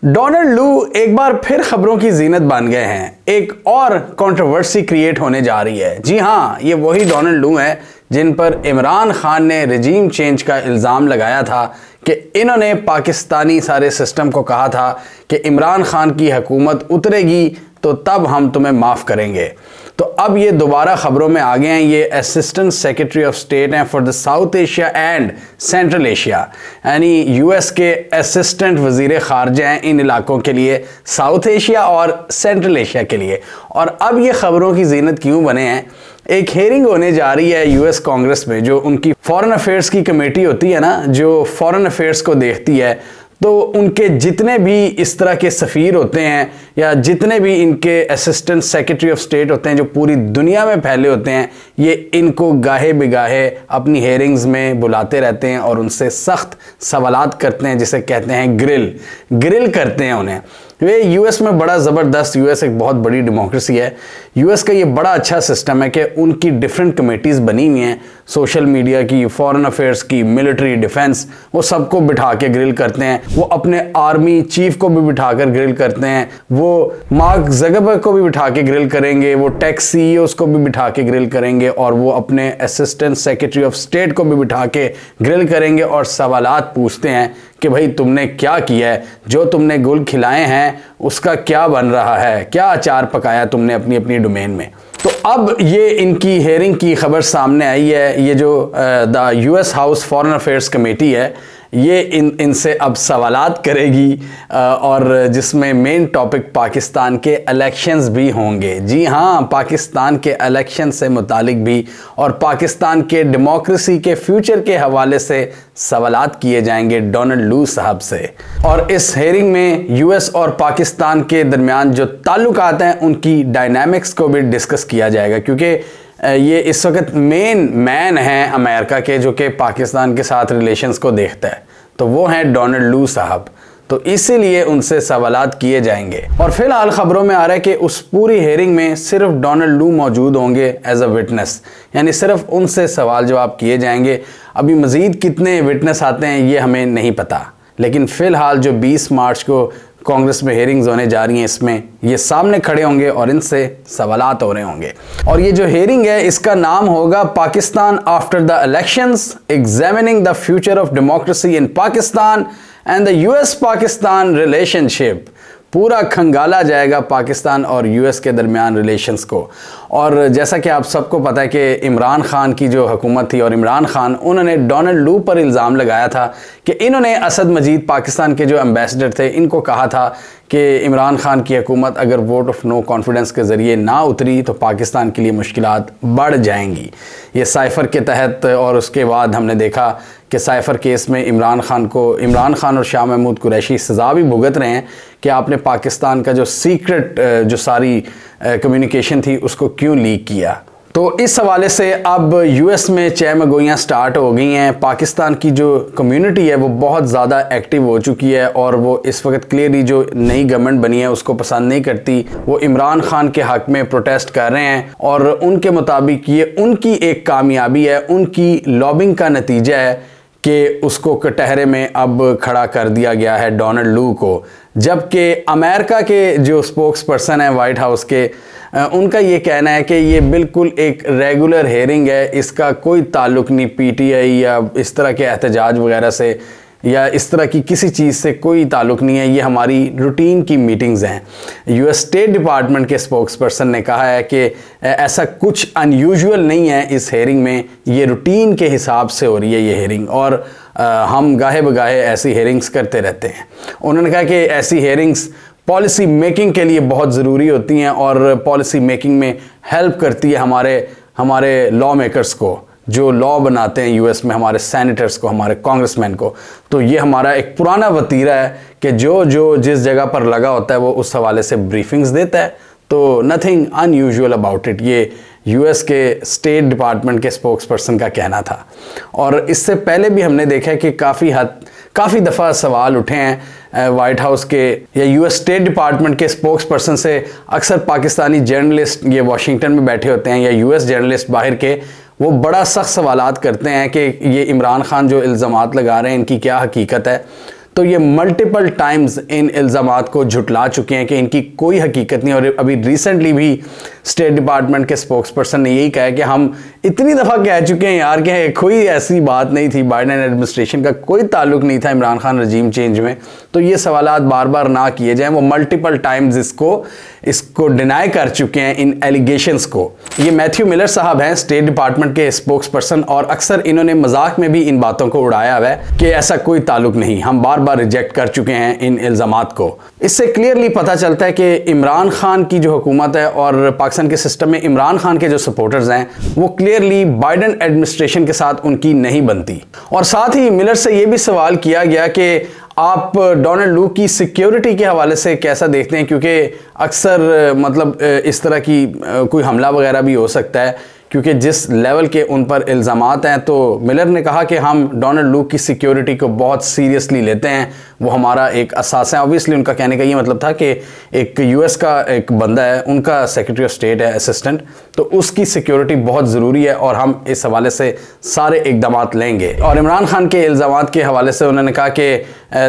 Donald लू एक बार फिर खबरों की जीनत बन गए हैं। एक और कंट्रोवर्सी क्रिएट होने जा रही है। जी हां, ये वही डोनाल्ड लू हैं जिन पर इमरान खान ने रिजीम चेंज का इल्ज़ाम लगाया था कि इन्होंने पाकिस्तानी सारे सिस्टम को कहा था कि इमरान खान की हुकूमत उतरेगी तो तब हम तुम्हें माफ़ करेंगे। तो अब ये दोबारा खबरों में आ गए हैं। ये असिस्टेंट सेक्रेटरी ऑफ स्टेट हैं for the south Asia and central Asia, यानी यूएस के असिस्टेंट वजीर खारजा हैं इन इलाकों के लिए, साउथ एशिया और सेंट्रल एशिया के लिए। और अब ये खबरों की जीनत क्यों बने हैं? एक हेयरिंग होने जा रही है यूएस कांग्रेस में, जो उनकी फॉरेन अफेयर्स की कमेटी होती है ना, जो फॉरेन अफेयर्स को देखती है। तो उनके जितने भी इस तरह के सफ़ीर होते हैं या जितने भी इनके असिस्टेंट सेक्रेटरी ऑफ स्टेट होते हैं जो पूरी दुनिया में फैले होते हैं, ये इनको गाहे बिगाहे अपनी हेयरिंग्स में बुलाते रहते हैं और उनसे सख्त सवालात करते हैं, जिसे कहते हैं ग्रिल करते हैं उन्हें। वे यूएस में बड़ा ज़बरदस्त, यूएस एक बहुत बड़ी डेमोक्रेसी है। यूएस का ये बड़ा अच्छा सिस्टम है कि उनकी डिफरेंट कमेटीज़ बनी हुई हैं, सोशल मीडिया की, फॉरेन अफेयर्स की, मिलिट्री, डिफेंस, वो सबको बिठा के ग्रिल करते हैं। वो अपने आर्मी चीफ को भी बिठा कर ग्रिल करते हैं, वो मार्क ज़करबर्ग को भी बिठा के ग्रिल करेंगे, वो टेक सीईओज को भी बिठा के ग्रिल करेंगे, और वो अपने असिस्टेंट सेक्रेटरी ऑफ स्टेट को भी बिठा के ग्रिल करेंगे और सवालात पूछते हैं कि भाई तुमने क्या किया है, जो तुमने गुल खिलाए हैं उसका क्या बन रहा है, क्या अचार पकाया तुमने अपनी अपनी डोमेन में। तो अब ये इनकी हेयरिंग की खबर सामने आई है। ये जो the US house foreign affairs committee है, ये इनसे अब सवालात करेगी, और जिसमें मेन टॉपिक पाकिस्तान के इलेक्शंस भी होंगे। जी हाँ, पाकिस्तान के इलेक्शन से मुतालिक भी और पाकिस्तान के डेमोक्रेसी के फ्यूचर के हवाले से सवालात किए जाएंगे डोनाल्ड लू साहब से। और इस हेयरिंग में यूएस और पाकिस्तान के दरमियान जो ताल्लुकात हैं उनकी डायनामिक्स को भी डिस्कस किया जाएगा, क्योंकि ये इस वक्त मेन मैन हैं अमेरिका के जो कि पाकिस्तान के साथ रिलेशंस को देखता है, तो वो हैं डोनाल्ड लू साहब। तो इसीलिए उनसे सवालात किए जाएंगे। और फिलहाल खबरों में आ रहा है कि उस पूरी हेयरिंग में सिर्फ डोनाल्ड लू मौजूद होंगे एज अ विटनेस, यानी सिर्फ उनसे सवाल जवाब किए जाएंगे। अभी मज़ीद कितने विटनेस आते हैं ये हमें नहीं पता, लेकिन फ़िलहाल जो 20 मार्च को कांग्रेस में हेयरिंग्स होने जा रही हैं, इसमें ये सामने खड़े होंगे और इनसे सवालात हो रहे होंगे। और ये जो हेयरिंग है इसका नाम होगा Pakistan after the elections, examining the future of democracy in Pakistan and the US Pakistan relationship. पूरा खंगाला जाएगा पाकिस्तान और यूएस के दरमियान रिलेशंस को। और जैसा कि आप सबको पता है कि इमरान खान की जो हुकूमत थी, और इमरान खान उन्होंने डोनाल्ड लू पर इल्ज़ाम लगाया था कि इन्होंने असद मजीद पाकिस्तान के जो एम्बेसडर थे इनको कहा था कि इमरान खान की हुकूमत अगर वोट ऑफ नो कॉन्फिडेंस के ज़रिए ना उतरी तो पाकिस्तान के लिए मुश्किलात बढ़ जाएंगी। ये साइफ़र के तहत, और उसके बाद हमने देखा कि साइफ़र केस में इमरान खान और शाह महमूद कुरैशी सज़ा भी भुगत रहे हैं कि आपने पाकिस्तान का जो सीक्रेट जो सारी कम्युनिकेशन थी उसको क्यों लीक किया। तो इस हवाले से अब यूएस में चहमगोइयाँ स्टार्ट हो गई हैं। पाकिस्तान की जो कम्युनिटी है वो बहुत ज़्यादा एक्टिव हो चुकी है, और वो इस वक्त क्लियरली जो नई गवर्नमेंट बनी है उसको पसंद नहीं करती। वो इमरान खान के हक़ में प्रोटेस्ट कर रहे हैं, और उनके मुताबिक ये उनकी एक कामयाबी है, उनकी लॉबिंग का नतीजा है कि उसको कटहरे में अब खड़ा कर दिया गया है डोनाल्ड लू को। जबकि अमेरिका के जो स्पोक्स पर्सन हैं वाइट हाउस के, उनका ये कहना है कि ये बिल्कुल एक रेगुलर हेयरिंग है, इसका कोई ताल्लुक़ नहीं पीटीआई या इस तरह के एहतजाज वगैरह से या इस तरह की किसी चीज़ से कोई ताल्लुक़ नहीं है, ये हमारी रूटीन की मीटिंग्स हैं। यूएस स्टेट डिपार्टमेंट के स्पोक्स पर्सन ने कहा है कि ऐसा कुछ अनयूजुअल नहीं है इस हेयरिंग में, ये रूटीन के हिसाब से हो रही है ये हेयरिंग, और हम गाहे बगाहे ऐसी हेयरिंग्स करते रहते हैं। उन्होंने कहा कि ऐसी हेयरिंग्स पॉलिसी मेकिंग के लिए बहुत ज़रूरी होती हैं, और पॉलिसी मेकिंग में हेल्प करती है हमारे लॉ मेकर्स को, जो लॉ बनाते हैं यूएस में, हमारे सेनेटर्स को, हमारे कांग्रेसमैन को। तो ये हमारा एक पुराना वतीरा है कि जो जिस जगह पर लगा होता है वो उस हवाले से ब्रीफिंग्स देता है। तो नथिंग अनयूजुअल अबाउट इट, ये यूएस के स्टेट डिपार्टमेंट के स्पोक्स पर्सन का कहना था। और इससे पहले भी हमने देखा है कि काफ़ी दफ़ा सवाल उठे हैं वाइट हाउस के या यूएस स्टेट डिपार्टमेंट के स्पोक्स पर्सन से। अक्सर पाकिस्तानी जर्नलिस्ट, ये वाशिंगटन में बैठे होते हैं, या यूएस जर्नलिस्ट बाहर के, वो बड़ा सख्त सवालात करते हैं कि ये इमरान खान जो इल्ज़ामात लगा रहे हैं इनकी क्या हकीकत है। तो ये मल्टीपल टाइम्स इन इल्ज़ामात को झुटला चुके हैं कि इनकी कोई हकीकत नहीं। और अभी रिसेंटली भी स्टेट डिपार्टमेंट के स्पोक्सपर्सन ने यही कहा है कि हम इतनी दफ़ा कह चुके हैं यार कि कोई ऐसी बात नहीं थी, बाइडेन एडमिनिस्ट्रेशन का कोई ताल्लुक नहीं था इमरान खान रजीम चेंज में, तो ये सवालात बार बार ना किए जाएं। वो मल्टीपल टाइम्स इसको डिनाई कर चुके हैं इन एलिगेशंस को। ये मैथ्यू मिलर साहब हैं स्टेट डिपार्टमेंट के स्पोक्सपर्सन, और अक्सर इन्होंने मजाक में भी इन बातों को उड़ाया हुआ है कि ऐसा कोई ताल्लुक नहीं, हम बार बार रिजेक्ट कर चुके हैं इन इल्ज़ामात को। इससे क्लियरली पता चलता है कि इमरान खान की जो हुकूमत है और पाकिस्तान के सिस्टम में इमरान खान के जो सपोर्टर्स हैं वो क्लियरली बाइडेन एडमिनिस्ट्रेशन के साथ उनकी नहीं बनती। और साथ ही मिलर से ये भी सवाल किया गया कि आप डोनाल्ड लू की सिक्योरिटी के हवाले से कैसा देखते हैं, क्योंकि अक्सर मतलब इस तरह की कोई हमला वगैरह भी हो सकता है, क्योंकि जिस लेवल के उन पर इल्ज़ामात हैं। तो मिलर ने कहा कि हम डोनाल्ड लू की सिक्योरिटी को बहुत सीरियसली लेते हैं, वो हमारा एक असास है। ऑब्वियसली उनका कहने का ये मतलब था कि एक यूएस का एक बंदा है, उनका सेक्रेटरी ऑफ स्टेट है असिस्टेंट, तो उसकी सिक्योरिटी बहुत ज़रूरी है और हम इस हवाले से सारे इकदामात लेंगे। और इमरान खान के इल्ज़ामात के हवाले से उन्होंने कहा कि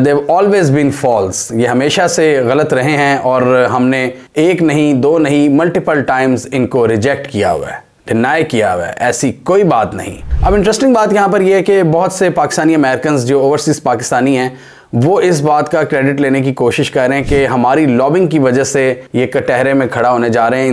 देव ऑलवेज बीन फॉल्स, ये हमेशा से गलत रहे हैं और हमने एक नहीं दो नहीं मल्टीपल टाइम्स इनको रिजेक्ट किया हुआ है, डिनाई किया हुआ है, ऐसी कोई बात नहीं। अब इंटरेस्टिंग बात यहाँ पर यह है कि बहुत से पाकिस्तानी अमेरिकन जो ओवरसीज़ पाकिस्तानी हैं वो इस बात का क्रेडिट लेने की कोशिश कर रहे हैं कि हमारी लॉबिंग की वजह से ये कटहरे में खड़ा होने जा रहे हैं,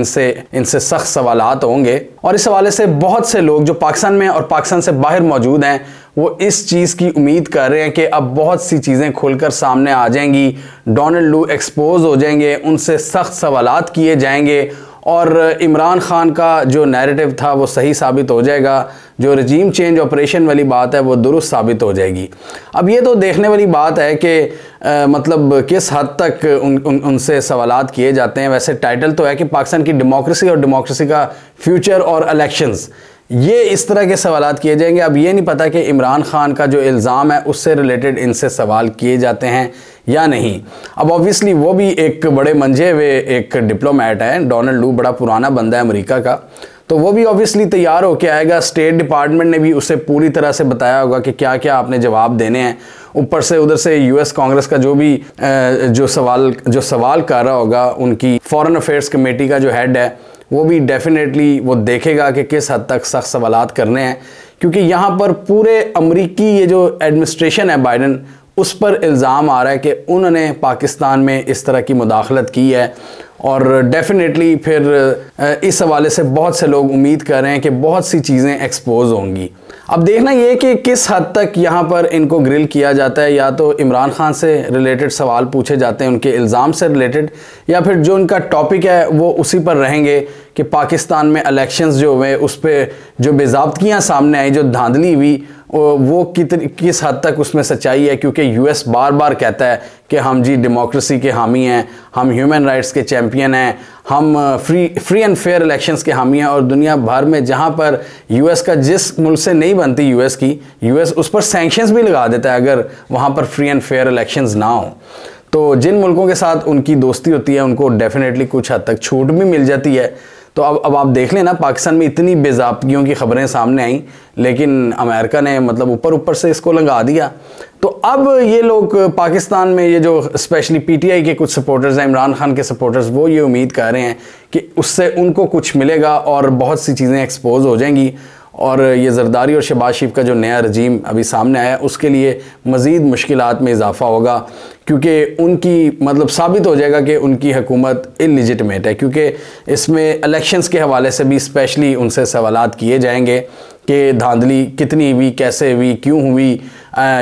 इनसे सख्त सवालात होंगे। और इस हवाले से बहुत से लोग जो पाकिस्तान में और पाकिस्तान से बाहर मौजूद हैं वो इस चीज़ की उम्मीद कर रहे हैं कि अब बहुत सी चीज़ें खुलकर सामने आ जाएंगी, डोनाल्ड लू एक्सपोज हो जाएंगे, उनसे सख्त सवालात किए जाएंगे और इमरान खान का जो नैरेटिव था वो सही साबित हो जाएगा, जो रजीम चेंज ऑपरेशन वाली बात है वो दुरुस्त साबित हो जाएगी। अब ये तो देखने वाली बात है कि मतलब किस हद तक उनसे सवालात किए जाते हैं। वैसे टाइटल तो है कि पाकिस्तान की डेमोक्रेसी और डेमोक्रेसी का फ्यूचर और इलेक्शंस, ये इस तरह के सवालात किए जाएंगे। अब ये नहीं पता कि इमरान खान का जो इल्ज़ाम है उससे रिलेटेड इनसे सवाल किए जाते हैं या नहीं। अब ऑब्वियसली वो भी एक बड़े मंझे हुए एक डिप्लोमेट है, डोनाल्ड लू बड़ा पुराना बंदा है अमेरिका का, तो वो भी ऑब्वियसली तैयार होकर आएगा। स्टेट डिपार्टमेंट ने भी उसे पूरी तरह से बताया होगा कि क्या क्या आपने जवाब देने हैं। ऊपर से उधर से यूएस कांग्रेस का जो भी जो सवाल कर रहा होगा, उनकी फॉरेन अफेयर्स कमेटी का जो हेड है वो भी डेफिनेटली वो देखेगा कि किस हद तक सख्त सवालात करने हैं, क्योंकि यहाँ पर पूरे अमरीकी ये जो एडमिनिस्ट्रेशन है बाइडेन, उस पर इल्ज़ाम आ रहा है कि उन्होंने पाकिस्तान में इस तरह की मुदाखलत की है। और डेफिनेटली फिर इस हवाले से बहुत से लोग उम्मीद कर रहे हैं कि बहुत सी चीज़ें एक्सपोज होंगी। अब देखना ये कि किस हद तक यहाँ पर इनको ग्रिल किया जाता है, या तो इमरान खान से रिलेटेड सवाल पूछे जाते हैं उनके इल्ज़ाम से रिलेटेड, या फिर जो उनका टॉपिक है वो उसी पर रहेंगे कि पाकिस्तान में इलेक्शंस जो हुए उस पर जो बेज़ाब्तियाँ सामने आई, जो धांधली हुई, वो किस हद तक उसमें सच्चाई है। क्योंकि यूएस बार बार कहता है कि हम जी डेमोक्रेसी के हामी हैं, हम ह्यूमन राइट्स के चैम्पियन हैं, हम फ्री एंड फेयर इलेक्शंस के हामी हैं, और दुनिया भर में जहाँ पर यूएस का जिस मुल्क से नहीं बनती यूएस उस पर सैंक्शंस भी लगा देता है अगर वहाँ पर फ्री एंड फेयर इलेक्शंस ना हो। तो जिन मुल्कों के साथ उनकी दोस्ती होती है उनको डेफिनेटली कुछ हद तक छूट भी मिल जाती है। तो अब आप देख लेना, पाकिस्तान में इतनी बेज़ाब्तियों की खबरें सामने आई, लेकिन अमेरिका ने मतलब ऊपर से इसको लगा दिया। तो अब ये लोग पाकिस्तान में ये जो स्पेशली पीटीआई के कुछ सपोर्टर्स हैं, इमरान खान के सपोर्टर्स, वो ये उम्मीद कर रहे हैं कि उससे उनको कुछ मिलेगा और बहुत सी चीज़ें एक्सपोज हो जाएंगी, और ये जरदारी और शहबाज शरीफ का जो नया रजीम अभी सामने आया उसके लिए मज़ीद मुश्किलात में इजाफा होगा, क्योंकि उनकी मतलब साबित हो जाएगा कि उनकी हुकूमत इल्लीजिटिमेट है। क्योंकि इसमें इलेक्शंस के हवाले से भी स्पेशली उनसे सवालात किए जाएंगे कि धांधली कितनी हुई, कैसे हुई, क्यों हुई,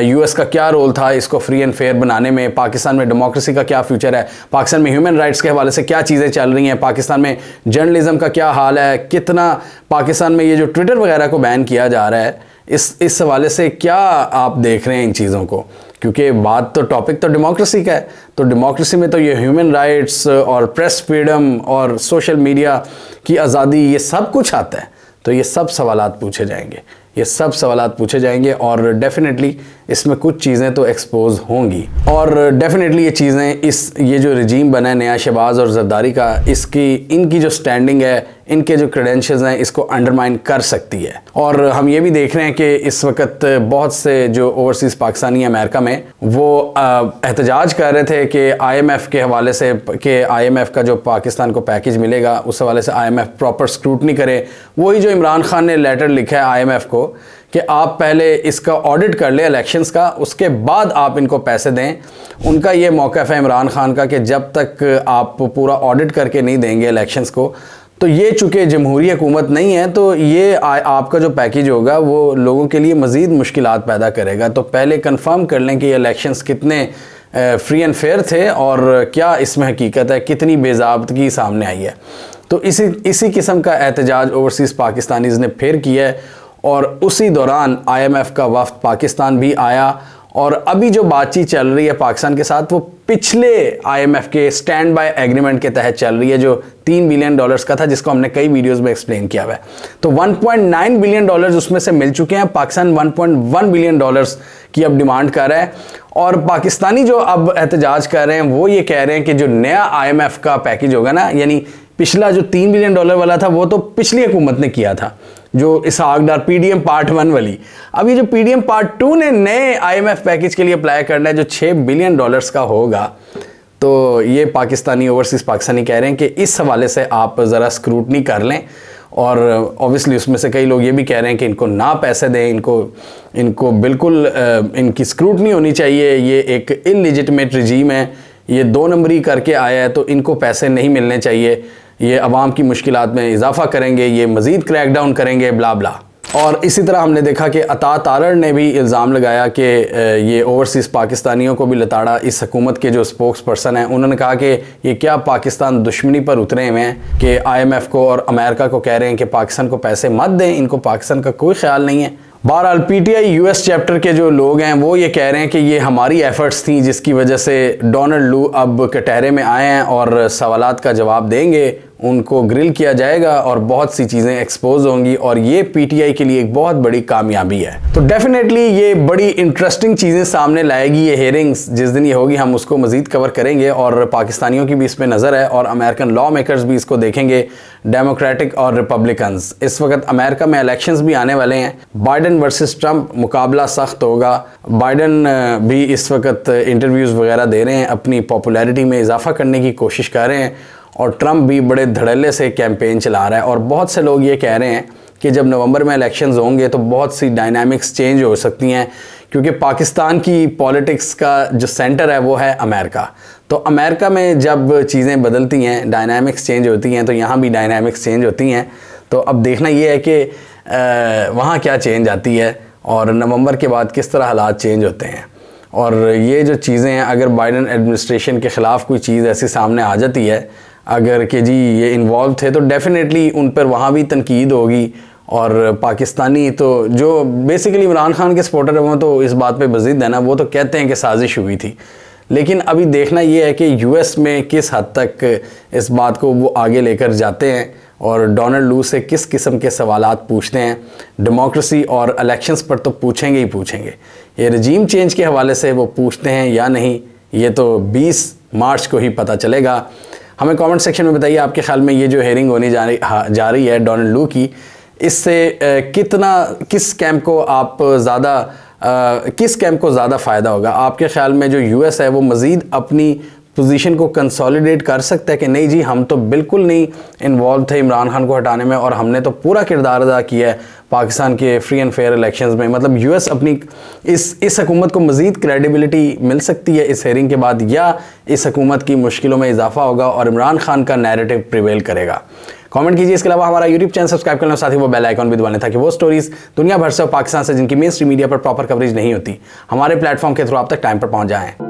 यूएस का क्या रोल था इसको फ्री एंड फेयर बनाने में, पाकिस्तान में डेमोक्रेसी का क्या फ्यूचर है, पाकिस्तान में ह्यूमन राइट्स के हवाले से क्या चीज़ें चल रही हैं, पाकिस्तान में जर्नलिज्म का क्या हाल है, कितना पाकिस्तान में ये जो ट्विटर वगैरह को बैन किया जा रहा है, इस हवाले से क्या आप देख रहे हैं इन चीज़ों को। क्योंकि बात तो टॉपिक तो डेमोक्रेसी का है, तो डेमोक्रेसी में तो ये ह्यूमन राइट्स और प्रेस फ्रीडम और सोशल मीडिया की आज़ादी, ये सब कुछ आता है। तो ये सब सवालात पूछे जाएंगे, और डेफिनेटली इसमें कुछ चीज़ें तो एक्सपोज होंगी और डेफिनेटली ये चीज़ें ये जो रजीम बना है नया शहबाज और जरदारी का, इनकी जो स्टैंडिंग है, इनके जो क्रेडेंशियल्स हैं, इसको अंडरमाइन कर सकती है। और हम ये भी देख रहे हैं कि इस वक्त बहुत से जो ओवरसीज़ पाकिस्तानी अमेरिका में वो एहतजाज कर रहे थे कि IMF के हवाले से कि IMF का जो पाकिस्तान को पैकेज मिलेगा उस हवाले से IMF प्रॉपर स्क्रूटनी करे। वही जो इमरान खान ने लेटर लिखा है IMF को कि आप पहले इसका ऑडिट कर ले इलेक्शंस का, उसके बाद आप इनको पैसे दें। उनका ये मौक़िफ़ है इमरान खान का कि जब तक आप पूरा ऑडिट करके नहीं देंगे इलेक्शंस को, तो ये चूँकि जमहूरी हुकूमत नहीं है तो ये आपका जो पैकेज होगा वो लोगों के लिए मज़ीद मुश्किलात पैदा करेगा। तो पहले कंफर्म कर लें कि ये इलेक्शंस कितने फ्री एंड फेयर थे और क्या इसमें हकीकत है, कितनी बेज़ाब्तगी सामने आई है। तो इसी किस्म का एहतजाज ओवरसीज़ पाकिस्तानीज़ ने फिर किया है और उसी दौरान IMF का वफ़द पाकिस्तान भी आया और अभी जो बातचीत चल रही है पाकिस्तान के साथ वो पिछले IMF के स्टैंड बाय एग्रीमेंट के तहत चल रही है जो $3 बिलियन का था, जिसको हमने कई वीडियोस में एक्सप्लेन किया हुआ है। तो $1.9 बिलियन उसमें से मिल चुके हैं। पाकिस्तान $1.1 बिलियन की अब डिमांड कर रहा है और पाकिस्तानी जो अब एहतजाज कर रहे हैं वो ये कह रहे हैं कि जो नया IMF का पैकेज होगा ना, यानी पिछला जो $3 बिलियन वाला था वो तो पिछली हुकूमत ने किया था, जो इसहाक डार PDM पार्ट 1 वाली। अब ये जो PDM पार्ट 2 ने नए IMF पैकेज के लिए अप्लाई करना है जो $6 बिलियन का होगा, तो ये पाकिस्तानी ओवरसीज़ पाकिस्तानी कह रहे हैं कि इस हवाले से आप ज़रा स्क्रूटनी कर लें। और ऑब्वियसली उसमें से कई लोग ये भी कह रहे हैं कि इनको ना पैसे दें, इनको बिल्कुल इनकी स्क्रूटनी होनी चाहिए। ये एक इललिजिटिमेट रजीम है, ये 2 नंबरी करके आया है, तो इनको पैसे नहीं मिलने चाहिए। ये अवाम की मुश्किलात में इजाफा करेंगे, ये मज़ीद क्रैकडाउन करेंगे, ब्ला ब्ला। और इसी तरह हमने देखा कि अता तारड़ ने भी इल्ज़ाम लगाया कि ये ओवरसीज़ पाकिस्तानियों को भी लताड़ा। इस हुकूमत के जो स्पोक्स पर्सन हैं उन्होंने कहा कि ये क्या पाकिस्तान दुश्मनी पर उतरे हुए हैं कि IMF को और अमेरिका को कह रहे हैं कि पाकिस्तान को पैसे मत दें, इनको पाकिस्तान का कोई ख्याल नहीं है। बहरहाल PTI US चैप्टर के जो लोग हैं वो ये कह रहे हैं कि ये हमारी एफर्ट्स थी जिसकी वजह से डोनाल्ड लू अब कटहरे में आए हैं और सवालात का जवाब देंगे, उनको ग्रिल किया जाएगा और बहुत सी चीज़ें एक्सपोज होंगी और ये PTI के लिए एक बहुत बड़ी कामयाबी है। तो डेफिनेटली ये बड़ी इंटरेस्टिंग चीज़ें सामने लाएगी ये हेयरिंग्स। जिस दिन ये होगी हम उसको मज़ीद कवर करेंगे और पाकिस्तानियों की भी इस पर नज़र है और अमेरिकन लॉ मेकर्स भी इसको देखेंगे, डेमोक्रेटिक और रिपब्लिकन्स। इस वक्त अमेरिका में इलेक्शंस भी आने वाले हैं। बाइडन वर्सेस ट्रंप मुकाबला सख्त होगा। बाइडन भी इस वक्त इंटरव्यूज़ वगैरह दे रहे हैं, अपनी पॉपुलैरिटी में इजाफा करने की कोशिश कर रहे हैं और ट्रंप भी बड़े धड़ल्ले से कैंपेन चला रहा है। और बहुत से लोग ये कह रहे हैं कि जब नवंबर में इलेक्शंस होंगे तो बहुत सी डायनामिक्स चेंज हो सकती हैं, क्योंकि पाकिस्तान की पॉलिटिक्स का जो सेंटर है वो है अमेरिका। तो अमेरिका में जब चीज़ें बदलती हैं, डायनामिक्स चेंज होती हैं, तो यहाँ भी डायनामिक्स चेंज होती हैं। तो अब देखना ये है कि वहाँ क्या चेंज आती है और नवंबर के बाद किस तरह हालात चेंज होते हैं। और ये जो चीज़ें हैं, अगर बाइडन एडमिनिस्ट्रेशन के ख़िलाफ़ कोई चीज़ ऐसी सामने आ जाती है, अगर कि जी ये इन्वॉल्व थे, तो डेफिनेटली उन पर वहाँ भी तनकीद होगी। और पाकिस्तानी तो जो बेसिकली इमरान खान के सपोर्टर हैं वो तो इस बात पे मज़ीद है ना, वो तो कहते हैं कि साजिश हुई थी। लेकिन अभी देखना ये है कि US में किस हद तक इस बात को वो आगे लेकर जाते हैं और डोनाल्ड लू से किस किस्म के सवालात पूछते हैं। डेमोक्रेसी और इलेक्शंस पर तो पूछेंगे ही पूछेंगे, ये रजीम चेंज के हवाले से वो पूछते हैं या नहीं, ये तो 20 मार्च को ही पता चलेगा। हमें कमेंट सेक्शन में बताइए आपके ख्याल में ये जो हेयरिंग होने जा रही है डोनाल्ड लू की, इससे किस कैंप को ज़्यादा फ़ायदा होगा? आपके ख्याल में जो US है वो मज़ीद अपनी पोजीशन को कंसोलिडेट कर सकता है कि नहीं जी हम तो बिल्कुल नहीं इन्वॉल्व थे इमरान खान को हटाने में और हमने तो पूरा किरदार अदा किया है पाकिस्तान के फ्री एंड फेयर इलेक्शंस में। मतलब US अपनी इस हुकूमत को मज़ीद क्रेडिबिलिटी मिल सकती है इस हेयरिंग के बाद, या इस हुकूमत की मुश्किलों में इजाफा होगा और इमरान खान का नैरेटिव प्रिवेल करेगा? कमेंट कीजिए। इसके अलावा हमारा यूट्यूब चैनल सब्सक्राइब करना, साथ ही वो बेल आइकॉन भी दबाना ताकि वो स्टोरीज दुनिया भर से और पाकिस्तान से जिनकी मेन स्ट्रीम मीडिया पर प्रॉपर कवरेज नहीं होती हमारे प्लेटफॉर्म के थ्रू आप तक टाइम पर पहुंच जाएं।